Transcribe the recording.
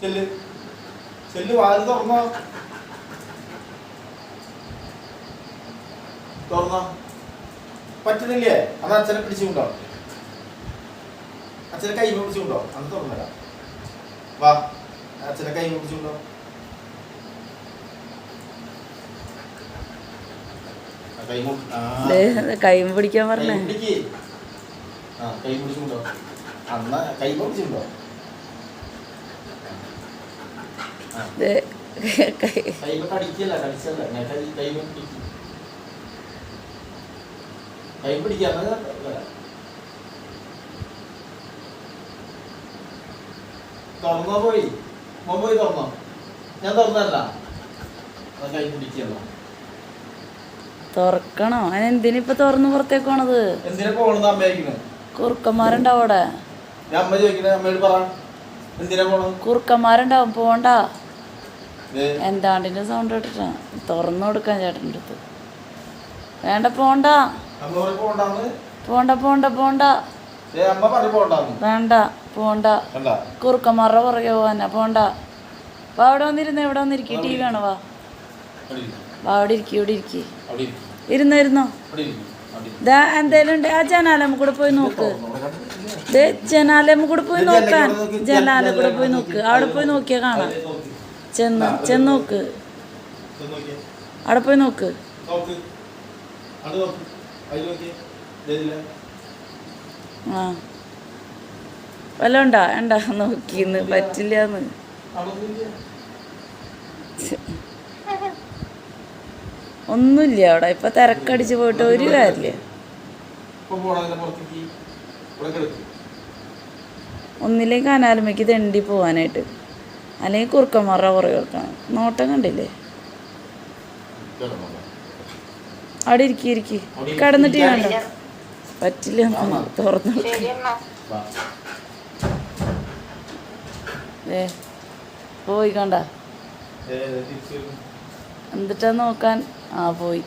ചെല്ല് ചെല്ല് വാതിൽ തുറന്നോ തുറന്നോ പറ്റുന്നില്ലേ? അത് അച്ഛനെ പിടിച്ചുകൊണ്ടോ, അച്ഛനെ കൈ പിടിച്ചുകൊണ്ടോ, അത് തുറന്നല്ല. വാ അച്ഛനെ കൈ പിടിച്ചുകൊണ്ടോ. കൈ പിടിക്കാൻ പറഞ്ഞേ. കൈ പിടിച്ചുകൊണ്ടോ, അന്ന കൈ പിടിച്ചുകൊണ്ടോ. കൈ കടിക്കല്ല കടിച്ചല്ല, കൈ പിടിക്കാൻ തുറന്നോ. പോയി മോൻ പോയി തുറന്നോ. ഞാൻ തുറന്നല്ല, കൈ പിടിക്കല്ലോ. തുറക്കണോ? അതിനെന്തിനിപ്പൊ തുറന്ന് പുറത്തേക്ക് പോണത്? എന്തിനാ പോണെന്ന് അമ്മ കുറുക്കന്മാരുണ്ടാവും അവിടെ. ഞാൻ അമ്മ ചോദിക്കണേ, അമ്മയോട് പറ എന്തിനാ പോണത്? കുറുക്കന്മാരുണ്ടാവും, പോണ്ട. എന്താണ്ടിന്റെ സൗണ്ട് കേട്ടിട്ടാ തുറന്നു കൊടുക്കാൻ ചേട്ടൻ്റെ അടുത്ത്. വേണ്ട പോണ്ട പോണ്ട പോണ്ട പോണ്ട വേണ്ട പോണ്ട. കുറുക്കന്മാരുടെ പുറകെ പോവാനാ, പോണ്ട. വാ അവിടെ വന്നിരുന്ന്, ഇവിടെ വന്നിരിക്കും. ടി വി കാണോ? വാ അവിടെ ഇരിക്കും, ഇവിടെ ഇരിക്കും. ഇരുന്നോ. ഇതാ എന്തേലും ഉണ്ട് ആ ജനാലമ്മ കൂടെ പോയി നോക്ക്. ജനാലമ്മ കൂടെ പോയി നോക്കാൻ, ജനാല കൂടെ പോയി നോക്ക്. അവിടെ പോയി നോക്കിയാ കാണാം. ചെന്ന് നോക്ക്, അവിടെ പോയി നോക്ക്. ആ വല്ല ഉണ്ടാ നോക്കിന്ന് പറ്റില്ലാന്ന്. ഒന്നുമില്ല അവിടെ. ഇപ്പൊ തിരക്കടിച്ച് പോയിട്ട് ഒരു കാര്യമില്ല. ഒന്നില്ലെങ്കിൽ കനാലുമ്മയ്ക്ക് തെണ്ടി പോവാനായിട്ട്, അല്ലെങ്കിൽ കുറുക്കന്മാരുടെ പുറകെ വെക്കണം. നോട്ടം കണ്ടില്ലേ? അവിടെ ഇരിക്കി കിടന്നിട്ട് വേണ്ട, പറ്റില്ല. തുറന്നു പോയി കണ്ട എന്നിട്ടാ നോക്കാൻ. ആ പോയി.